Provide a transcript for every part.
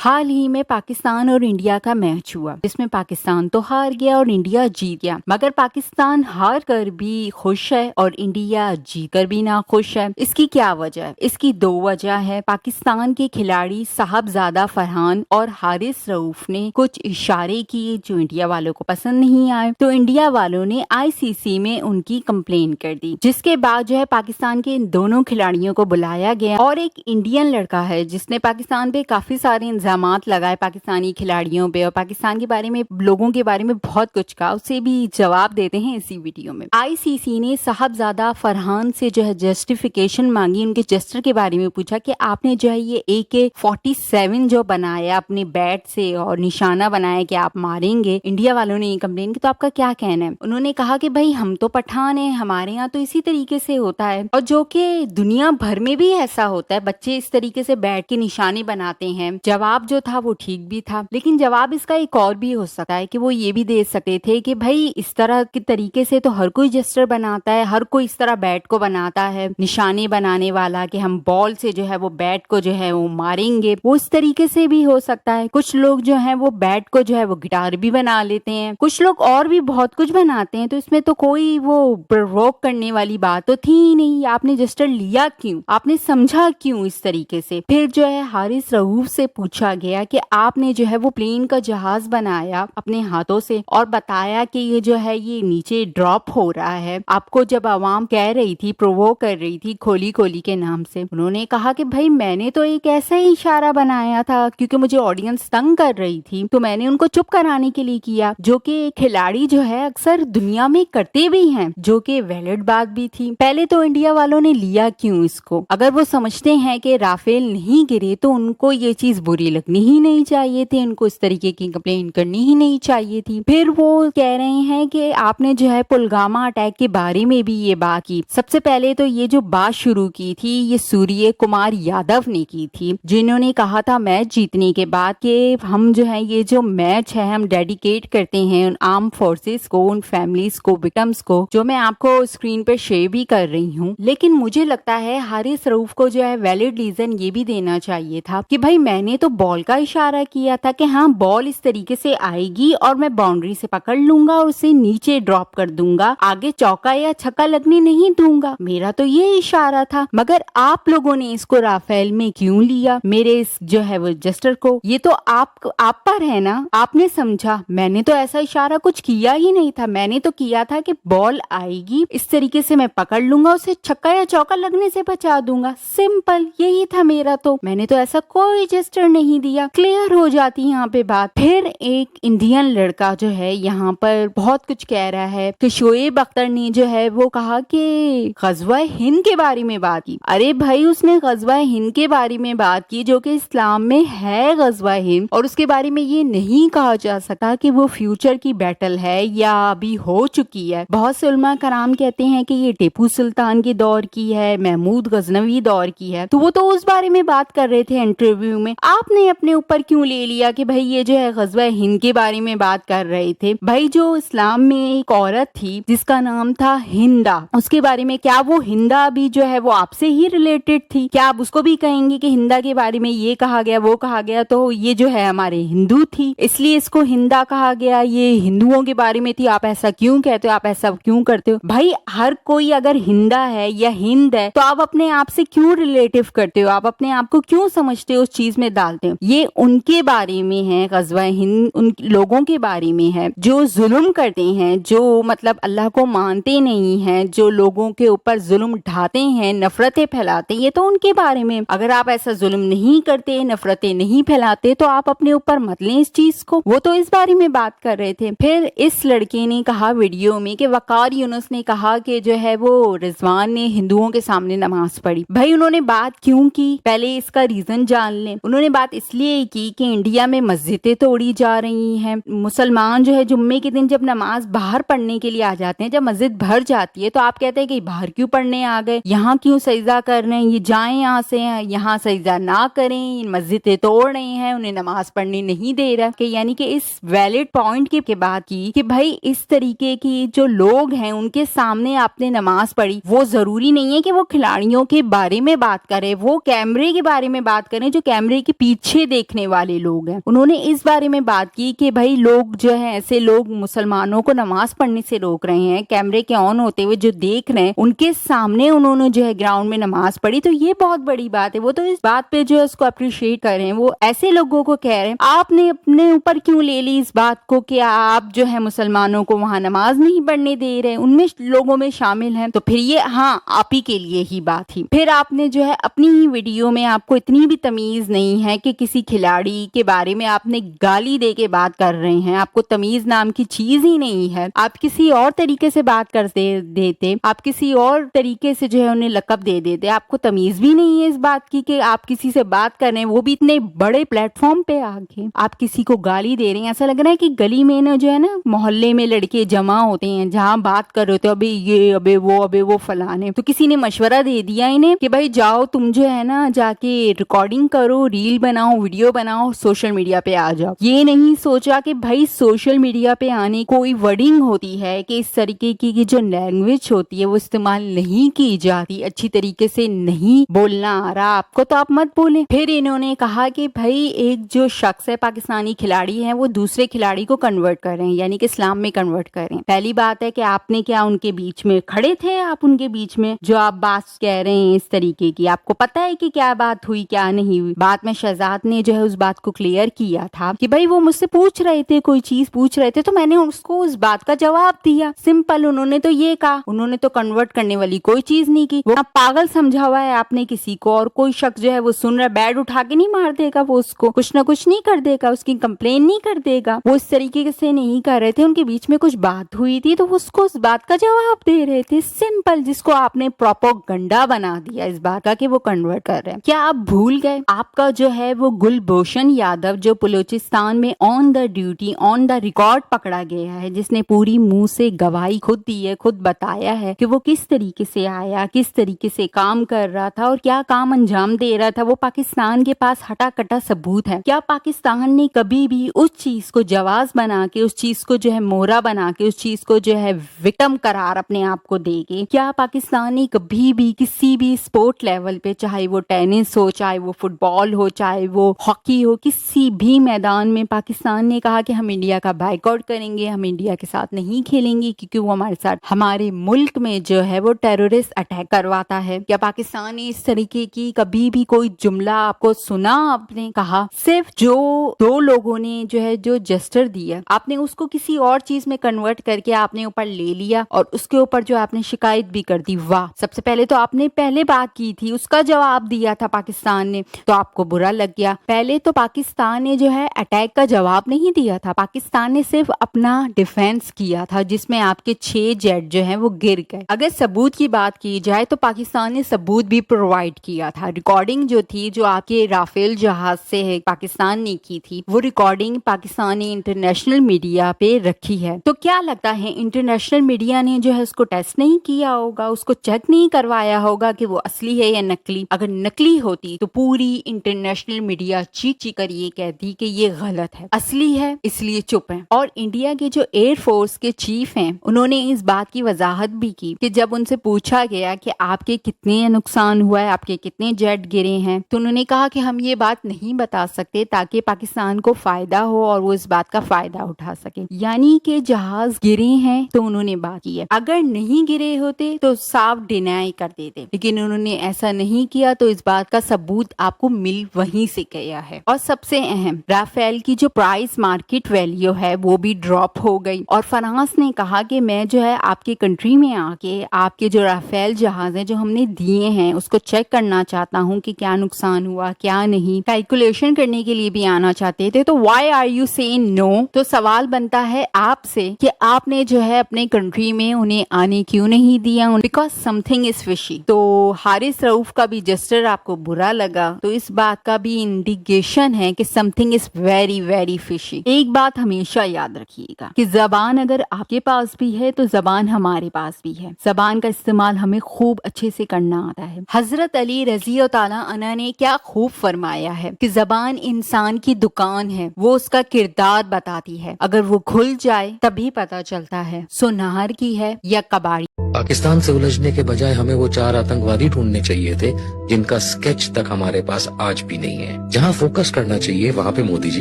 हाल ही में पाकिस्तान और इंडिया का मैच हुआ जिसमें पाकिस्तान तो हार गया और इंडिया जीत गया, मगर पाकिस्तान हार कर भी खुश है और इंडिया जीत कर भी ना खुश है। इसकी क्या वजह है? इसकी दो वजह है। पाकिस्तान के खिलाड़ी साहबजादा फरहान और हारिस रऊफ ने कुछ इशारे किए जो इंडिया वालों को पसंद नहीं आए, तो इंडिया वालों ने आईसीसी में उनकी कंप्लेन कर दी, जिसके बाद जो है पाकिस्तान के इन दोनों खिलाड़ियों को बुलाया गया और एक इंडियन लड़का है जिसने पाकिस्तान पे काफी सारे इल्जामात लगाए पाकिस्तानी खिलाड़ियों पे और पाकिस्तान के बारे में, लोगों के बारे में बहुत कुछ कहा, उसे भी जवाब देते हैं इसी वीडियो में। आईसीसी ने साहबजादा फरहान से जो है जस्टिफिकेशन मांगी, उनके जेस्टर के बारे में पूछा कि आपने जो है ये AK-47 जो बनाया अपने बैट से और निशाना बनाया कि आप मारेंगे, इंडिया वालों ने ये कंप्लेन की, तो आपका क्या कहना है? उन्होंने कहा कि भाई हम तो पठान हैं, हमारे यहाँ तो इसी तरीके से होता है और जो कि दुनिया भर में भी ऐसा होता है, बच्चे इस तरीके से बैट के निशाने बनाते हैं। जवाब जो था वो ठीक भी था, लेकिन जवाब इसका एक और भी हो सकता है कि वो ये भी दे सकते थे कि भाई इस तरह के तरीके से तो हर कोई जेस्टर बनाता है, हर कोई इस तरह बैट को बनाता है, निशाने बनाने वाला कि हम बॉल से जो है वो बैट को जो है वो मारेंगे, वो इस तरीके से भी हो सकता है। कुछ लोग जो है वो बैट को जो है वो गिटार भी बना लेते हैं, कुछ लोग और भी बहुत कुछ बनाते हैं, तो इसमें तो कोई वो प्रोवोक करने वाली बात तो थी ही नहीं। आपने जेस्टर लिया क्यों? आपने समझा क्यों इस तरीके से? फिर जो है हारिस रऊफ से पूछा गया कि आपने जो है वो प्लेन का जहाज बनाया अपने हाथों से और बताया कि ये जो है ये नीचे ड्रॉप हो रहा है, आपको जब आवाम कह रही थी, प्रोवोक कर रही थी खोली खोली के नाम से, उन्होंने कहा कि भाई मैंने तो एक ऐसा ही इशारा बनाया था क्योंकि मुझे ऑडियंस तंग कर रही थी, तो मैंने उनको चुप कराने के लिए किया, जो कि खिलाड़ी जो है अक्सर दुनिया में करते भी हैं, जो कि वैलिड बात भी थी। पहले तो इंडिया वालों ने लिया क्यों इसको? अगर वो समझते हैं कि राफेल नहीं गिरे तो उनको ये चीज बुरी लगनी ही नहीं चाहिए थी, उनको इस तरीके की कंप्लेन करनी ही नहीं चाहिए थी। फिर वो कह रहे हैं कि आपने जो है पुलवामा अटैक के बारे में भी ये बात की। सबसे पहले तो ये जो बात शुरू की थी ये सूर्य कुमार यादव ने की थी, जिन्होंने कहा था मैच जीतने के बाद कि हम जो है ये जो मैच है हम डेडिकेट करते हैं उन आर्म फोर्सेस को, उन फैमिलीज को, विक्टिम्स को, जो मैं आपको स्क्रीन पे शेयर भी कर रही हूँ। लेकिन मुझे लगता है हारिस रऊफ को जो है वैलिड रीजन ये भी देना चाहिए था कि भाई मैंने तो बॉल का इशारा किया था कि हाँ बॉल इस तरीके से आएगी और मैं बाउंड्री से पकड़ लूंगा और उसे नीचे ड्रॉप कर दूंगा, आगे चौका या छक्का लगने नहीं दूंगा, मेरा तो ये इशारा था। मगर आप लोगों ने इसको राफेल में क्यों लिया, मेरे इस जो है वो जेस्टर को? ये तो आप पर है ना, आपने समझा। मैंने तो ऐसा इशारा कुछ किया ही नहीं था, मैंने तो किया था कि बॉल आएगी इस तरीके से मैं पकड़ लूंगा, उसे छक्का या चौका लगने से बचा दूंगा, सिंपल यही था मेरा। तो मैंने तो ऐसा कोई जेस्टर नहीं दिया, क्लियर हो जाती यहाँ पे बात। फिर एक इंडियन लड़का जो है यहाँ पर बहुत कुछ कह रहा है कि शोएब अख्तर ने जो है वो कहा कि गज़वा हिंद के बारे में बात की। अरे भाई उसने गज़वा हिंद के बारे में बात की जो कि इस्लाम में है गज़वा हिंद, और उसके बारे में ये नहीं कहा जा सकता कि वो फ्यूचर की बैटल है या अभी हो चुकी है। बहुत से उलमा कराम कहते हैं कि ये टीपू सुल्तान के दौर की है, महमूद गजनवी दौर की है, तो वो तो उस बारे में बात कर रहे थे इंटरव्यू में। आपने अपने ऊपर क्यों ले लिया कि भाई ये जो है गज़वा हिंद के बारे में बात कर रहे थे? भाई जो इस्लाम में एक औरत थी जिसका नाम था हिंदा, उसके बारे में क्या वो हिंदा भी जो है वो आपसे ही रिलेटेड थी? क्या आप उसको भी कहेंगे कि हिंदा के बारे में ये कहा गया वो कहा गया तो ये जो है हमारे हिंदू थी इसलिए इसको हिंदा कहा गया, ये हिंदुओं के बारे में थी, आप ऐसा क्यों कहते हो, आप ऐसा क्यों करते हो? भाई हर कोई अगर हिंदा है या हिंद है तो आप अपने आप से क्यों रिलेटिव करते हो, आप अपने आप को क्यों समझते हो, उस चीज में डालते हो? ये उनके बारे में है, गज़वा हिंद उन लोगों के बारे में है जो जुल्म करते हैं, जो मतलब अल्लाह को मानते नहीं हैं, जो लोगों के ऊपर जुल्म ढाते हैं, नफरतें फैलाते हैं, ये तो उनके बारे में। अगर आप ऐसा जुल्म नहीं करते, नफरतें नहीं फैलाते तो आप अपने ऊपर मत लें इस चीज को। वो तो इस बारे में बात कर रहे थे। फिर इस लड़के ने कहा वीडियो में कि वकार यूनुस ने कहा कि जो है वो रिजवान ने हिंदुओं के सामने नमाज पढ़ी। भाई उन्होंने बात क्यों की, पहले इसका रीजन जान लें। उन्होंने बात इसलिए की कि इंडिया में मस्जिदें तोड़ी जा रही हैं, मुसलमान जो है जुम्मे के दिन जब नमाज बाहर पढ़ने के लिए आ जाते हैं, जब मस्जिद भर जाती है तो आप कहते हैं कि बाहर क्यों पढ़ने आ गए, यहाँ क्यों सजदा कर रहे हैं, ये जाएं यहाँ से, यहाँ सजदा ना करें, मस्जिदें तोड़ रहे हैं, उन्हें नमाज पढ़ने नहीं दे रहा। कि यानी कि इस वैलिड पॉइंट के बाद की कि भाई इस तरीके की जो लोग हैं उनके सामने आपने नमाज पढ़ी, वो जरूरी नहीं है कि वो खिलाड़ियों के बारे में बात करें, वो कैमरे के बारे में बात करें जो कैमरे के पीछे अच्छे देखने वाले लोग हैं। उन्होंने इस बारे में बात की कि भाई लोग जो है, ऐसे लोग मुसलमानों को नमाज पढ़ने से रोक रहे हैं, कैमरे के ऑन होते हुए जो देख रहे हैं, उनके सामने उन्होंने जो है ग्राउंड में नमाज पढ़ी, तो ये बहुत बड़ी बात है। वो तो इस बात पे जो है उसको अप्रिशिएट कर रहे हैं। वो ऐसे लोगों को कह रहे हैं आपने अपने ऊपर क्यों ले ली इस बात को कि आप जो है मुसलमानों को वहां नमाज नहीं पढ़ने दे रहे, उनमें लोगों में शामिल हैं। तो फिर ये हाँ आप ही के लिए ही बात थी। फिर आपने जो है अपनी ही वीडियो में, आपको इतनी भी तमीज नहीं है कि किसी खिलाड़ी के बारे में आपने गाली दे के बात कर रहे हैं। आपको तमीज नाम की चीज ही नहीं है। आप किसी और तरीके से बात कर देते, आप किसी और तरीके से जो है उन्हें लकब दे देते। आपको तमीज भी नहीं है इस बात की कि आप किसी से बात कर रहे हैं, वो भी इतने बड़े प्लेटफॉर्म पे आके आप किसी को गाली दे रहे हैं। ऐसा लग रहा है कि गली में ना जो है ना मोहल्ले में लड़के जमा होते हैं, जहाँ बात कर रहे होते अबे ये अबे वो फलाने। तो किसी ने मशवरा दे दिया इन्हें कि भाई जाओ तुम जो है ना जाके रिकॉर्डिंग करो, रील बनाओ, वीडियो बनाओ, सोशल मीडिया पे आ जाओ। ये नहीं सोचा कि भाई सोशल मीडिया पे आने कोई वर्डिंग होती है कि इस तरीके की जो लैंग्वेज होती है वो इस्तेमाल नहीं की जाती, अच्छी तरीके से नहीं बोलना आ रहा आपको तो आप मत बोलें। फिर इन्होंने कहा कि भाई एक जो शख्स है, पाकिस्तानी खिलाड़ी है, वो दूसरे खिलाड़ी को कन्वर्ट कर रहे हैं, यानी कि इस्लाम में कन्वर्ट कर रहे हैं। पहली बात है कि आपने क्या उनके बीच में खड़े थे, आप उनके बीच में जो आप बात कह रहे हैं इस तरीके की, आपको पता है कि क्या बात हुई क्या नहीं हुई। बाद में शहजाद ने जो है उस बात को क्लियर किया था कि भाई वो मुझसे पूछ रहे थे, कोई चीज पूछ रहे थे, तो मैंने उसको उस बात का जवाब दिया, सिंपल। उन्होंने तो ये कहा, उन्होंने तो कन्वर्ट करने वाली कोई चीज नहीं की। वो पागल समझा हुआ है आपने किसी को, और कोई शख्स जो है वो सुन रहा है, बैड उठा के नहीं मार देगा, वो उसको कुछ ना कुछ नहीं कर देगा, उसकी कंप्लेन नहीं कर देगा। वो इस तरीके से नहीं कर रहे थे, उनके बीच में कुछ बात हुई थी तो उसको उस बात का जवाब दे रहे थे, सिंपल, जिसको आपने प्रोपेगेंडा बना दिया इस बात का कि वो कन्वर्ट कर रहे हैं। क्या आप भूल गए आपका जो है वो गुलभूषण यादव जो बलूचिस्तान में on the duty on the record पकड़ा गया है, जिसने पूरी मुंह से गवाही खुद दी है, खुद बताया है कि वो किस तरीके से आया, किस तरीके से काम कर रहा था और क्या काम अंजाम दे रहा था, वो पाकिस्तान के पास हटा कटा सबूत है। क्या पाकिस्तान ने कभी भी उस चीज को जवाब बना के, उस चीज को जो है मोहरा बना के, उस चीज को जो है विक्टिम करार अपने आप को देके, क्या पाकिस्तान ने कभी भी किसी भी स्पोर्ट लेवल पे, चाहे वो टेनिस हो, चाहे वो फुटबॉल हो, चाहे वो हॉकी हो, किसी भी मैदान में पाकिस्तान ने कहा कि हम इंडिया का बाइकआउट करेंगे, हम इंडिया के साथ नहीं खेलेंगे क्योंकि वो हमारे साथ हमारे मुल्क में जो है वो टेररिस्ट अटैक करवाता है? क्या पाकिस्तान ने इस तरीके की कभी भी कोई जुमला आपको सुना आपने कहा? सिर्फ जो दो लोगों ने जो है जो जेस्चर दिया, आपने उसको किसी और चीज में कन्वर्ट करके आपने ऊपर ले लिया और उसके ऊपर जो आपने शिकायत भी कर दी। वाह, सबसे पहले तो आपने पहले बात की थी, उसका जवाब दिया था पाकिस्तान ने, तो आपको बुरा लग गया। पहले तो पाकिस्तान ने जो है अटैक का जवाब नहीं दिया था, पाकिस्तान ने सिर्फ अपना डिफेंस किया था, जिसमें आपके 6 जेट जो है वो गिर गए। अगर सबूत की बात की जाए तो पाकिस्तान ने सबूत भी प्रोवाइड किया था। रिकॉर्डिंग जो थी, जो आपके राफेल जहाज से है पाकिस्तान ने की थी, वो रिकॉर्डिंग पाकिस्तान ने इंटरनेशनल मीडिया पे रखी है। तो क्या लगता है इंटरनेशनल मीडिया ने जो है उसको टेस्ट नहीं किया होगा, उसको चेक नहीं करवाया होगा कि वो असली है या नकली? अगर नकली होती तो पूरी इंटरनेशनल मीडिया चीख चीख कर ये कहती कि ये गलत है, असली है इसलिए चुप है। और इंडिया के जो एयरफोर्स के चीफ हैं, उन्होंने इस बात की वजाहत भी की कि जब उनसे पूछा गया कि आपके कितने नुकसान हुआ है, आपके कितने जेट गिरे हैं, तो उन्होंने कहा कि हम ये बात नहीं बता सकते ताकि पाकिस्तान को फायदा हो और वो इस बात का फायदा उठा सके। यानी कि जहाज गिरे हैं तो उन्होंने बात की है, अगर नहीं गिरे होते तो साफ डिनाई कर देते, लेकिन उन्होंने ऐसा नहीं किया, तो इस बात का सबूत आपको मिल वहीं से गया है। और सबसे अहम, राफेल की जो प्राइस मार्केट वैल्यू है वो भी ड्रॉप हो गई और फ्रांस ने कहा कि मैं जो है आपकी कंट्री में आके आपके जो राफेल जहाज है जो हमने दिए हैं उसको चेक करना चाहता हूँ कि क्या नुकसान हुआ क्या नहीं, कैलकुलेशन करने के लिए भी आना चाहते थे। तो why are you saying no? तो सवाल बनता है आपसे कि आपने जो है अपने कंट्री में उन्हें आने क्यों नहीं दिया? Because something is fishy. तो हारिस रऊफ का भी जेस्चर आपको बुरा लगा, तो इस बात का भी इंडिकेशन है कि something is very very fishy. एक बात हमेशा याद रखिएगा कि जबान अगर आपके पास भी है तो जबान हमारे पास भी है, जबान का इस्तेमाल हमें खूब अच्छे से करना आता है। हजरत अली रजी ताला अन्हु ने क्या खूब फरमाया है कि जबान इंसान की दुकान है, वो उसका किरदार बताती है, अगर वो खुल जाए तभी पता चलता है सुनार की है या कबाड़ी। पाकिस्तान से उलझने के बजाय हमें वो 4 आतंकवादी ढूंढने चाहिए थे जिनका स्केच तक हमारे पास आज भी नहीं है। जहां फोकस करना चाहिए वहां पे मोदी जी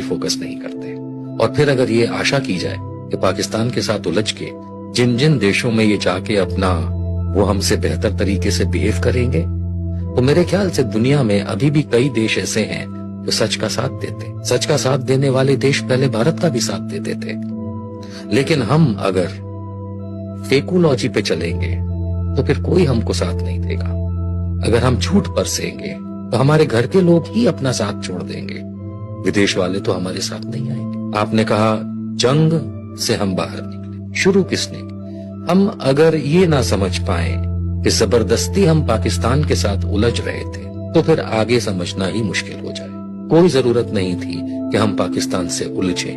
फोकस नहीं करते। और फिर अगर ये आशा की जाए कि पाकिस्तान के साथ उलझ के जिन जिन देशों में ये जाके अपना वो हमसे बेहतर तरीके से बिहेव करेंगे, तो मेरे ख्याल से दुनिया में अभी भी कई देश ऐसे हैं जो सच का साथ देते। सच का साथ देने वाले देश पहले भारत का भी साथ देते थे। लेकिन हम अगर फेकोलॉजी पे चलेंगे तो फिर कोई हमको साथ नहीं देगा। अगर हम झूठ बरसेंगे तो हमारे घर के लोग ही अपना साथ छोड़ देंगे, विदेश वाले तो हमारे साथ नहीं आएंगे। आपने कहा जंग से हम बाहर निकले, शुरू किसने? हम अगर ये ना समझ पाए कि जबरदस्ती हम पाकिस्तान के साथ उलझ रहे थे, तो फिर आगे समझना ही मुश्किल हो जाए। कोई जरूरत नहीं थी कि हम पाकिस्तान से उलझे।